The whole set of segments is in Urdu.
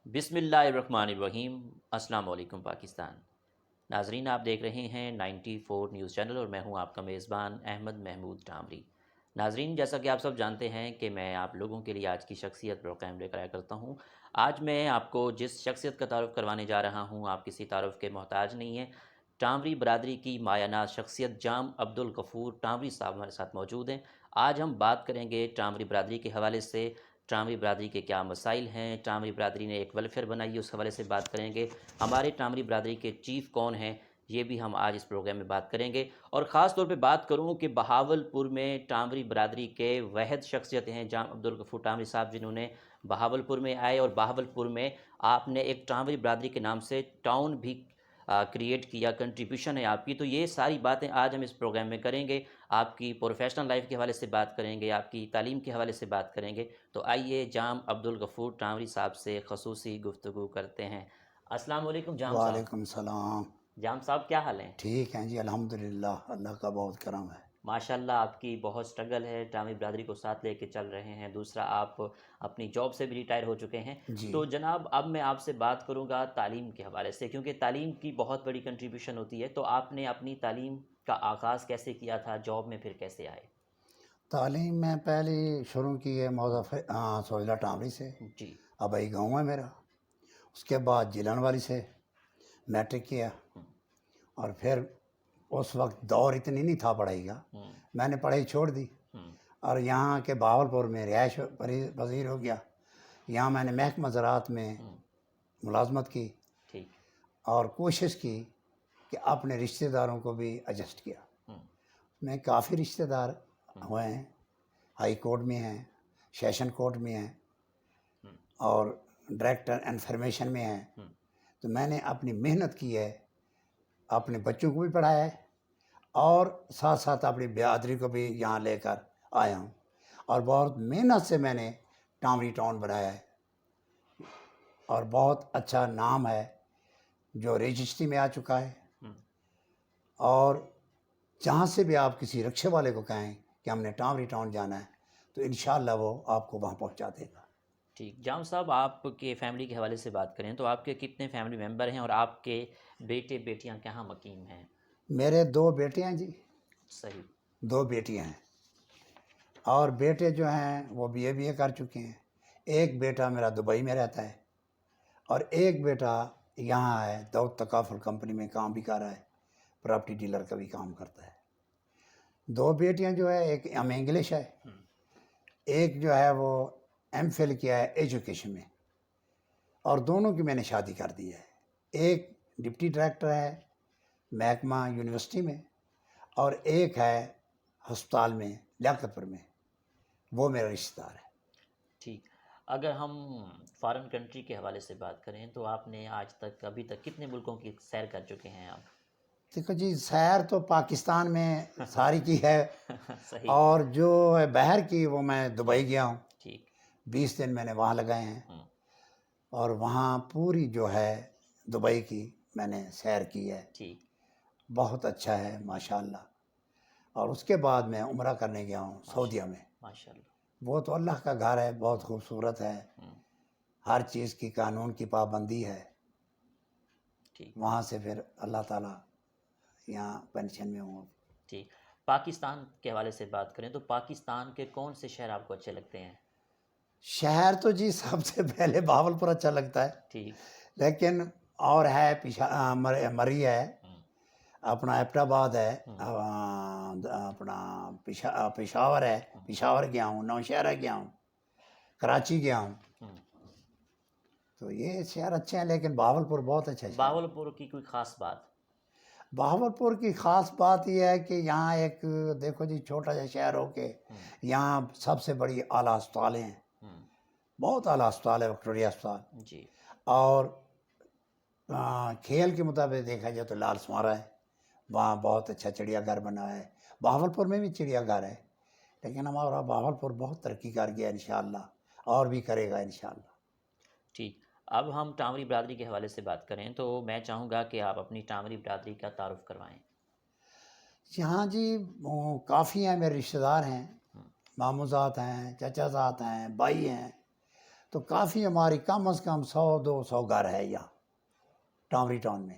بسم اللہ الرحمن الرحیم۔ السلام علیکم پاکستان۔ ناظرین، آپ دیکھ رہے ہیں 94 نیوز چینل اور میں ہوں آپ کا میزبان احمد محمود ٹامری۔ ناظرین، جیسا کہ آپ سب جانتے ہیں کہ میں آپ لوگوں کے لیے آج کی شخصیت پروگرام لے کر آیا کرتا ہوں۔ آج میں آپ کو جس شخصیت کا تعارف کروانے جا رہا ہوں، آپ کسی تعارف کے محتاج نہیں ہیں۔ ٹامری برادری کی مایہ ناز شخصیت جام عبدالغفور ٹامری صاحب ہمارے ساتھ موجود ہیں۔ آج ہم بات کریں گے ٹامری برادری کے حوالے سے، ٹامری برادری کے کیا مسائل ہیں، ٹامری برادری نے ایک ویلفیئر بنائی ہے اس حوالے سے بات کریں گے، ہمارے ٹامری برادری کے چیف کون ہیں یہ بھی ہم آج اس پروگرام میں بات کریں گے۔ اور خاص طور پہ بات کروں کہ بہاولپور میں ٹامری برادری کے واحد شخصیت ہیں جام عبدالغفور ٹامری صاحب، جنہوں نے بہاولپور میں آئے اور بہاولپور میں آپ نے ایک ٹامری برادری کے نام سے ٹاؤن بھی کریٹ کیا، کنٹریبیوشن ہے آپ کی۔ تو یہ ساری باتیں آج ہم اس پروگرام میں کریں گے۔ آپ کی پروفیشنل لائف کے حوالے سے بات کریں گے، آپ کی تعلیم کے حوالے سے بات کریں گے۔ تو آئیے جام عبدالغفور ٹامری صاحب سے خصوصی گفتگو کرتے ہیں۔ السلام علیکم جام صاحب۔ وعلیکم السلام۔ جام صاحب کیا حال ہیں؟ ٹھیک ہیں جی، الحمدللہ، اللہ کا بہت کرم ہے۔ ماشاءاللہ آپ کی بہت سٹرگل ہے، ٹامری برادری کو ساتھ لے کے چل رہے ہیں۔ دوسرا، آپ اپنی جاب سے بھی ریٹائر ہو چکے ہیں۔ جی تو جناب، اب میں آپ سے بات کروں گا تعلیم کے حوالے سے، کیونکہ تعلیم کی بہت بڑی کنٹریبیوشن ہوتی ہے۔ تو آپ نے اپنی تعلیم کا آغاز کیسے کیا تھا، جاب میں پھر کیسے آئے؟ تعلیم میں پہلی شروع کی ہے سوجلا ٹامری سے، جی آبائی گاؤں ہے میرا۔ اس کے بعد جیلان والی سے میٹرک کیا، اور پھر اس وقت دور اتنی نہیں تھا پڑھائی کا، میں نے پڑھائی چھوڑ دی اور یہاں کے بہاولپور میں رہائش پذیر ہو گیا۔ یہاں میں نے محکمہ زراعت میں ملازمت کی ٹھیک۔ اور کوشش کی کہ اپنے رشتہ داروں کو بھی ایڈجسٹ کیا۔ میں کافی رشتہ دار ہوئے ہیں، ہائی کورٹ میں ہیں، سیشن کورٹ میں ہیں، اور ڈائریکٹر انفارمیشن میں ہیں۔ تو میں نے اپنی محنت کی ہے، اپنے بچوں کو بھی پڑھایا ہے اور ساتھ ساتھ اپنی برادری کو بھی یہاں لے کر آیا ہوں، اور بہت محنت سے میں نے ٹامری ٹاؤن بنایا ہے، اور بہت اچھا نام ہے جو رجسٹری میں آ چکا ہے۔ اور جہاں سے بھی آپ کسی رکشے والے کو کہیں کہ ہم نے ٹامری ٹاؤن جانا ہے تو انشاءاللہ وہ آپ کو وہاں پہنچا دے گا۔ ٹھیک۔ جام صاحب، آپ کے فیملی کے حوالے سے بات کریں تو آپ کے کتنے فیملی ممبر ہیں، اور آپ کے بیٹے بیٹیاں کہاں مقیم ہیں؟ میرے دو بیٹے ہیں جی، صحیح۔ دو بیٹیاں ہیں، اور بیٹے جو ہیں وہ بی اے کر چکے ہیں۔ ایک بیٹا میرا دبئی میں رہتا ہے، اور ایک بیٹا یہاں ہے، داؤد تکافل کمپنی میں کام بھی کر رہا ہے، پراپرٹی ڈیلر کا بھی کام کرتا ہے۔ دو بیٹیاں جو ہے، ایک ایم انگلش ہے، ایک جو ہے وہ ایم فل کیا ہے ایجوکیشن میں، اور دونوں کی میں نے شادی کر دی ہے۔ ایک ڈپٹی ڈائریکٹر ہے محکمہ یونیورسٹی میں، اور ایک ہے ہسپتال میں لیاقت پور میں، وہ میرا رشتہ دار ہے۔ ٹھیک۔ اگر ہم فارن کنٹری کے حوالے سے بات کریں تو آپ نے آج تک ابھی تک کتنے ملکوں کی سیر کر چکے ہیں آپ؟ دیکھو جی، سیر تو پاکستان میں ساری کی ہے، صحیح۔ اور جو ہے باہر کی وہ میں دبئی گیا ہوں، ٹھیک۔ 20 دن میں نے وہاں لگائے ہیں، اور وہاں پوری جو ہے دبئی کی میں نے سیر کی ہے، ٹھیک۔ بہت اچھا ہے ماشاءاللہ۔ اور اس کے بعد میں عمرہ کرنے گیا ہوں سعودیہ میں، ماشاءاللہ۔ وہ تو اللہ کا گھر ہے، بہت خوبصورت ہے، ہر چیز کی قانون کی پابندی ہے۔ ٹھیک۔ وہاں سے پھر اللہ تعالیٰ یہاں پینشن میں ہوں۔ ٹھیک۔ پاکستان کے حوالے سے بات کریں تو پاکستان کے کون سے شہر آپ کو اچھے لگتے ہیں؟ شہر تو جی سب سے پہلے بہاولپور اچھا لگتا ہے، ٹھیک۔ لیکن اور ہے مری ہے، اپنا ایبٹ آباد ہے، اپنا پشاور ہے، پشاور گیا ہوں، نوشہرہ گیا ہوں، کراچی گیا ہوں۔ تو یہ شہر اچھے ہیں، لیکن بہاولپور بہت اچھا شہر ہے۔ بہاولپور کی کوئی خاص بات؟ بہاولپور کی خاص بات یہ ہے کہ یہاں ایک، دیکھو جی، چھوٹا سا شہر ہو کے یہاں سب سے بڑی اعلیٰ ہسپتالیں ہیں، بہت اعلیٰ ہسپتال ہے وکٹوریہ ہسپتال، جی۔ اور کھیل کے مطابق دیکھا جائے تو لال سمارا ہے، وہاں بہت اچھا چڑیا گھر بنا ہے۔ بہاولپور میں بھی چڑیا گھر ہے، لیکن ہمارا بہاولپور بہت ترقی کر گیا انشاءاللہ، اور بھی کرے گا انشاءاللہ۔ ٹھیک۔ اب ہم ٹامری برادری کے حوالے سے بات کریں تو میں چاہوں گا کہ آپ اپنی ٹامری برادری کا تعارف کروائیں۔ یہاں جی کافی ہیں، میرے رشتہ دار ہیں، ماموزاد ہیں، چچا زاد ہیں، بھائی ہیں، تو کافی ہماری کم از کم 100-200 گھر ہے یہاں ٹامری ٹاؤن میں،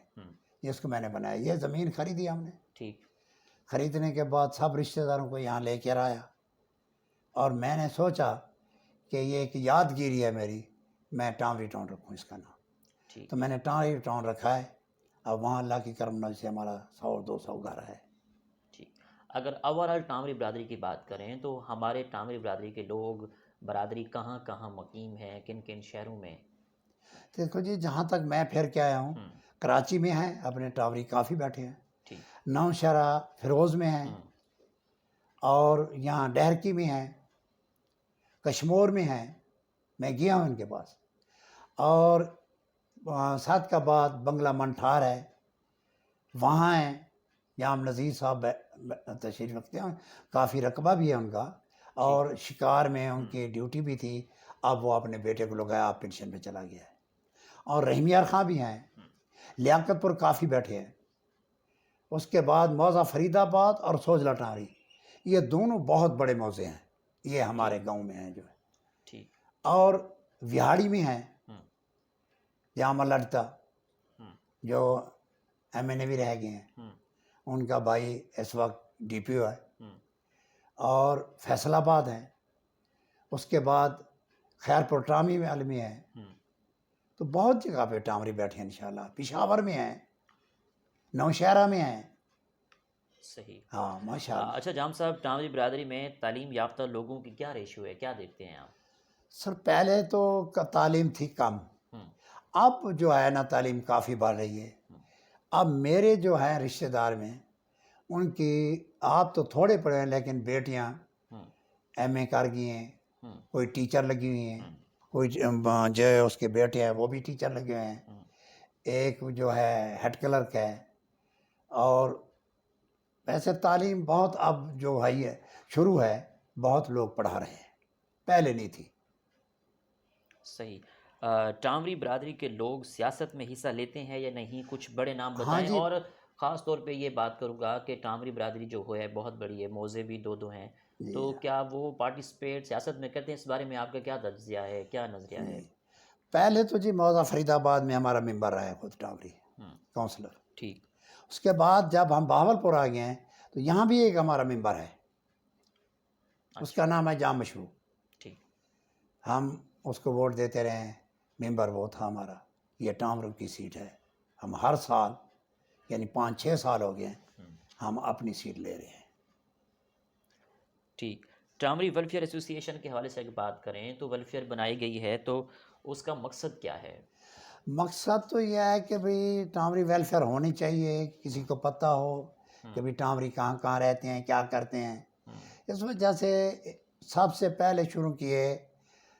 جس کو میں نے بنایا. یہ زمین خریدی ہم نے. ٹھیک. خریدنے کے بعد سب رشتہ داروں کو یہاں لے کر آیا، اور میں نے سوچا کہ یہ ایک یادگیری ہے میری، میں ٹامری ٹاؤن رکھوں اس کا نام. ٹھیک. تو میں نے ٹامری ٹاؤن رکھا ہے. اب وہاں اللہ کی کرم نظر سے ہمارا 100-200 گھر ہے. ٹھیک. اگر اوورال ٹامری برادری کی بات کریں تو ہمارے ٹامری برادری کے لوگ برادری کہاں کہاں مقیم ہیں، کن کن شہروں میں؟ دیکھو جی، جہاں تک میں پھر کے آیا ہوں، کراچی میں ہیں اپنے ٹاوری کافی بیٹھے ہیں، ٹھیک. نوشہرہ فیروز میں ہیں، اور یہاں ڈہرکی میں ہیں، کشمور میں ہیں، میں گیا ہوں ان کے پاس، اور صادقآباد بنگلہ منٹھار ہے وہاں ہیں، جہاں نذیر صاحب تشریف رکھتے ہیں، کافی رقبہ بھی ہے ان کا، اور شکار میں ان کی ڈیوٹی بھی تھی. اب وہ اپنے بیٹے کو لگایا، آپ پینشن پہ چلا گیا ہے. اور رحیم یار خاں بھی ہیں، لیاقت پور کافی بیٹھے ہیں. اس کے بعد موضع فرید آباد اور سوجلا ٹاری، یہ دونوں بہت بڑے موضع ہیں، یہ ہمارے گاؤں میں ہیں جو ہے. ٹھیک. اور وہاڑی میں ہیں جہاں لڑتا جو ایم این اے بھی رہ گئے ہیں، ان کا بھائی اس وقت ڈی پی او ہے. اور فیصل آباد ہیں. اس کے بعد خیر پور ٹامی میں عالمی ہے. تو بہت جگہ پہ ٹامری بیٹھے ہیں انشاءاللہ. پشاور میں ہیں، نوشہرہ میں ہیں. صحیح. ہاں ماشاء اللہ. اچھا جام صاحب، ٹامری برادری میں تعلیم یافتہ لوگوں کی کیا ریشو ہے، کیا دیکھتے ہیں آپ؟ سر پہلے تو تعلیم تھی کم، اب جو ہے نا تعلیم کافی بڑھ رہی ہے. اب میرے جو ہیں رشتہ دار میں، ان کی آپ تو تھوڑے پڑھے ہیں لیکن بیٹیاں ایم اے کر گئی ہیں، کوئی ٹیچر لگی ہوئی ہیں، کوئی جو ہے اس کے بیٹے ہیں وہ بھی ٹیچر لگے ہوئے ہیں، ایک جو ہے ہیڈ کلرک ہے. اور ویسے تعلیم بہت اب جو ہے شروع ہے، بہت لوگ پڑھا رہے ہیں، پہلے نہیں تھی. صحیح. ٹامری برادری کے لوگ سیاست میں حصہ لیتے ہیں یا نہیں؟ کچھ بڑے نام ہاں بتائیں. جی. اور خاص طور پہ یہ بات کروں گا کہ ٹامری برادری جو ہے بہت بڑی ہے، موضع بھی دو ہیں، تو کیا وہ پارٹیسپیٹ سیاست میں کرتے ہیں؟ اس بارے میں آپ کا کیا تجزیہ ہے، کیا نظریہ ہے؟ پہلے تو جی موضع فرید آباد میں ہمارا ممبر رہا ہے خود ٹامری کونسلر. ٹھیک. اس کے بعد جب ہم بہاولپور آ گئے ہیں تو یہاں بھی ایک ہمارا ممبر ہے، اس کا نام ہے جام مشروع. ٹھیک. ہم اس کو ووٹ دیتے رہے ہیں، ممبر وہ تھا ہمارا. یہ ٹامرو کی سیٹ ہے، ہم ہر سال یعنی 5-6 سال ہو گئے ہیں ہم اپنی سیٹ لے رہے ہیں. ٹھیک. ٹامری ویلفیئر ایسوسی ایشن کے حوالے سے اگر بات کریں تو ویلفیئر بنائی گئی ہے، تو اس کا مقصد کیا ہے؟ مقصد تو یہ ہے کہ بھئی ٹامری ویلفیئر ہونی چاہیے، کسی کو پتہ ہو کہ بھئی ٹامری کہاں کہاں رہتے ہیں، کیا کرتے ہیں. اس وجہ سے سب سے پہلے شروع کیے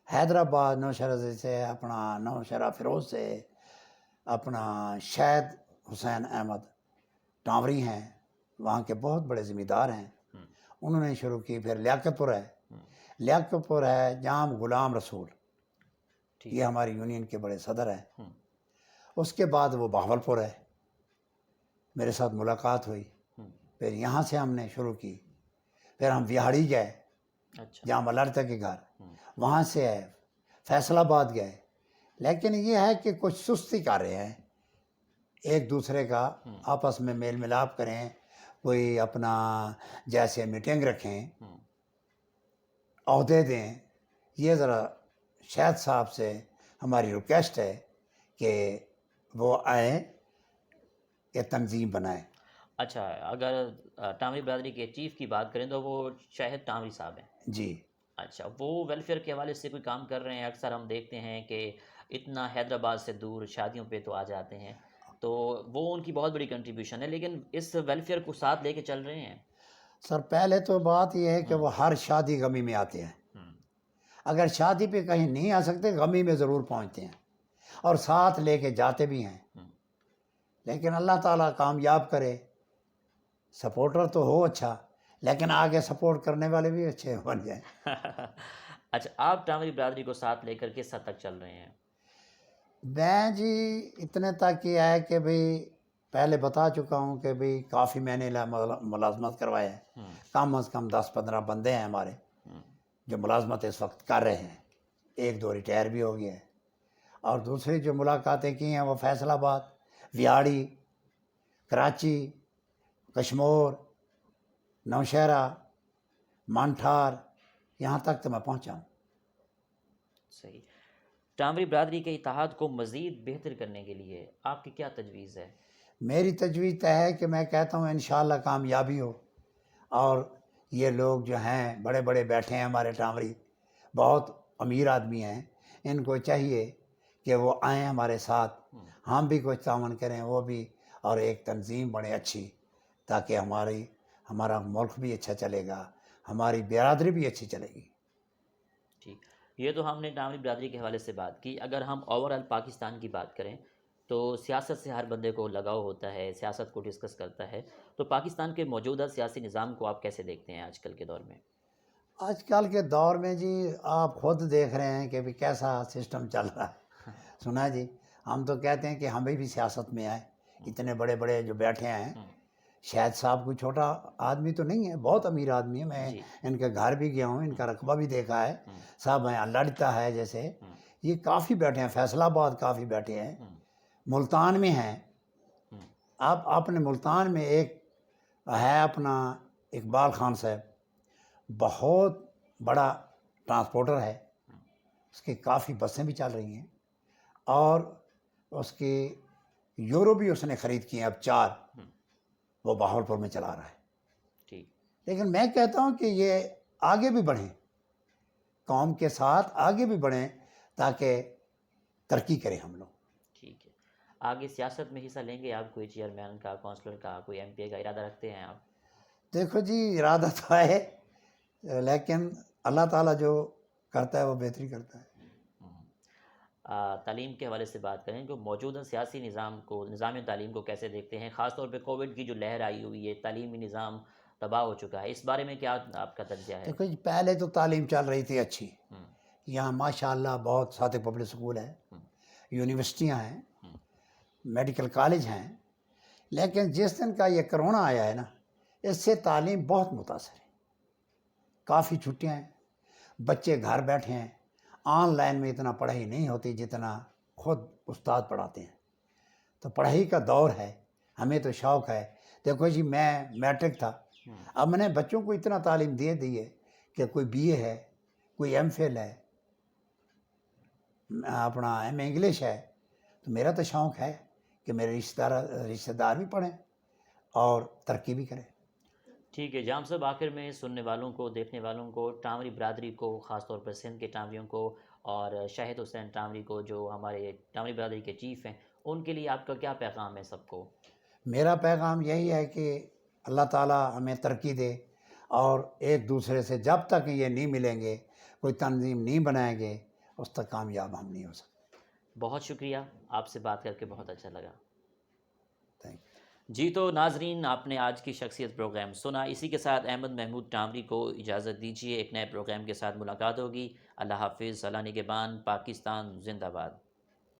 حیدرآباد نوشہرہ سے، اپنا نوشہرہ فیروز سے، اپنا شاہد حسین احمد ٹامری ہیں، وہاں کے بہت بڑے ذمہ دار ہیں، انہوں نے شروع کی. پھر لیاقت پور ہے، لیاقت پور ہے جام غلام رسول، یہ ہماری یونین کے بڑے صدر ہیں. اس کے بعد وہ بہاولپور ہے، میرے ساتھ ملاقات ہوئی، پھر یہاں سے ہم نے شروع کی. پھر ہم وہاڑی گئے جہاں ملرتا کے گھر، وہاں سے ہے فیصل آباد گئے. لیکن یہ ہے کہ کچھ سستی کر رہے ہیں، ایک دوسرے کا آپس میں میل ملاپ کریں، کوئی اپنا جیسے میٹنگ رکھیں، عہدے دیں. یہ ذرا شاہد صاحب سے ہماری ریکویسٹ ہے کہ وہ آئیں، یہ تنظیم بنائیں. اچھا، اگر ٹامری برادری کے چیف کی بات کریں تو وہ شاہد ٹامری صاحب ہیں. جی. اچھا، وہ ویلفیئر کے حوالے سے کوئی کام کر رہے ہیں؟ اکثر ہم دیکھتے ہیں کہ اتنا حیدرآباد سے دور شادیوں پہ تو آ جاتے ہیں، تو وہ ان کی بہت بڑی کنٹریبیوشن ہے، لیکن اس ویلفیئر کو ساتھ لے کے چل رہے ہیں؟ سر پہلے تو بات یہ ہے کہ وہ ہر شادی غمی میں آتے ہیں. اگر شادی پہ کہیں نہیں آ سکتے، غمی میں ضرور پہنچتے ہیں اور ساتھ لے کے جاتے بھی ہیں. لیکن اللہ تعالیٰ کامیاب کرے، سپورٹر تو ہو اچھا، لیکن آگے سپورٹ کرنے والے بھی اچھے بن جائیں. اچھا، آپ ٹامری برادری کو ساتھ لے کر کس حد تک چل رہے ہیں؟ میں جی اتنے تک کیا ہے کہ بھئی پہلے بتا چکا ہوں کہ بھئی کافی میں نے ملازمت کروایا ہے، کم از کم 10-15 بندے ہیں ہمارے جو ملازمت اس وقت کر رہے ہیں. ایک دو ریٹائر بھی ہو گیا ہے، اور دوسری جو ملاقاتیں کی ہیں وہ فیصل آباد، ویاڑی، کراچی، کشمور، نوشہرہ، مانٹھار، یہاں تک تو میں پہنچا ہوں۔ صحیح۔ ٹامری برادری کے اتحاد کو مزید بہتر کرنے کے لیے آپ کی کیا تجویز ہے؟ میری تجویز طے ہے کہ میں کہتا ہوں انشاءاللہ کامیابی ہو، اور یہ لوگ جو ہیں بڑے بڑے بیٹھے ہیں ہمارے ٹامری، بہت امیر آدمی ہیں، ان کو چاہیے کہ وہ آئیں ہمارے ساتھ، ہم بھی کچھ تعاون کریں، وہ بھی، اور ایک تنظیم بنے اچھی، تاکہ ہمارا ملک بھی اچھا چلے گا، ہماری برادری بھی اچھی چلے گی۔ ٹھیک، یہ تو ہم نے ٹامری برادری کے حوالے سے بات کی۔ اگر ہم اوور آل پاکستان کی بات کریں تو سیاست سے ہر بندے کو لگاؤ ہوتا ہے، سیاست کو ڈسکس کرتا ہے، تو پاکستان کے موجودہ سیاسی نظام کو آپ کیسے دیکھتے ہیں آج کل کے دور میں؟ آج کل کے دور میں جی آپ خود دیکھ رہے ہیں کہ بھی کیسا سسٹم چل رہا ہے، سنا جی، ہم تو کہتے ہیں کہ ہمیں بھی سیاست میں آئے، اتنے بڑے بڑے جو بیٹھے ہیں، شاہد صاحب کوئی چھوٹا آدمی تو نہیں ہے، بہت امیر آدمی ہے، میں ان کے گھر بھی گیا ہوں، ان کا رقبہ بھی دیکھا ہے، صاحب ہیں لڑتا ہے جیسے، یہ کافی بیٹھے ہیں، فیصل آباد کافی بیٹھے ہیں، ملتان میں ہیں، آپ اپنے ملتان میں ایک ہے اپنا اقبال خان صاحب، بہت بڑا ٹرانسپورٹر ہے، اس کی کافی بسیں بھی چل رہی ہیں، اور اس کی یورو بھی اس نے خرید کی ہیں اب 4، وہ بہاولپور میں چلا رہا ہے۔ ٹھیک، لیکن میں کہتا ہوں کہ یہ آگے بھی بڑھیں، قوم کے ساتھ آگے بھی بڑھیں، تاکہ ترقی کریں ہم لوگ۔ ٹھیک ہے، آگے سیاست میں حصہ لیں گے آپ؟ کوئی چیئرمین کا، کونسلر کا، کوئی ایم پی اے کا ارادہ رکھتے ہیں آپ؟ دیکھو جی، ارادہ تو ہے، لیکن اللہ تعالیٰ جو کرتا ہے وہ بہتری کرتا ہے۔ تعلیم کے حوالے سے بات کریں تو موجودہ سیاسی نظام تعلیم کو کیسے دیکھتے ہیں؟ خاص طور پہ کووڈ کی جو لہر آئی ہوئی ہے، تعلیمی نظام تباہ ہو چکا ہے، اس بارے میں کیا آپ کا تجزیہ ہے؟ دیکھو جی، پہلے تو تعلیم چل رہی تھی اچھی، یہاں ماشاءاللہ بہت صادق پبلک اسکول ہے، یونیورسٹیاں ہیں، میڈیکل کالج ہیں، لیکن جس دن کا یہ کرونا آیا ہے نا، اس سے تعلیم بہت متاثر ہے، کافی چھٹیاں ہیں، بچے گھر بیٹھے ہیں، آن لائن میں اتنا پڑھائی نہیں ہوتی جتنا خود استاد پڑھاتے ہیں، تو پڑھائی کا دور ہے، ہمیں تو شوق ہے۔ دیکھو جی، میں میٹرک تھا، اب میں نے بچوں کو اتنا تعلیم دے دی ہے کہ کوئی بی اے ہے، کوئی ایم فل ہے، اپنا ایم انگلش ہے، تو میرا تو شوق ہے کہ میرے رشتہ دار بھی پڑھیں اور ترقی بھی کریں۔ ٹھیک ہے جام صاحب، آخر میں سننے والوں کو، دیکھنے والوں کو، ٹامری برادری کو، خاص طور پر سندھ کے ٹامریوں کو اور شاہد حسین ٹامری کو جو ہمارے ٹامری برادری کے چیف ہیں، ان کے لیے آپ کا کیا پیغام ہے سب کو؟ میرا پیغام یہی ہے کہ اللہ تعالیٰ ہمیں ترقی دے، اور ایک دوسرے سے جب تک یہ نہیں ملیں گے، کوئی تنظیم نہیں بنائیں گے، اس تک کامیاب ہم نہیں ہو سکتے۔ بہت شکریہ، آپ سے بات کر کے بہت اچھا لگا۔ Thank you. جی تو ناظرین، آپ نے آج کی شخصیت پروگرام سنا، اسی کے ساتھ احمد محمود ٹامری کو اجازت دیجیے، ایک نئے پروگرام کے ساتھ ملاقات ہوگی۔ اللہ حافظ، اللہ نگہبان، پاکستان زندہ باد۔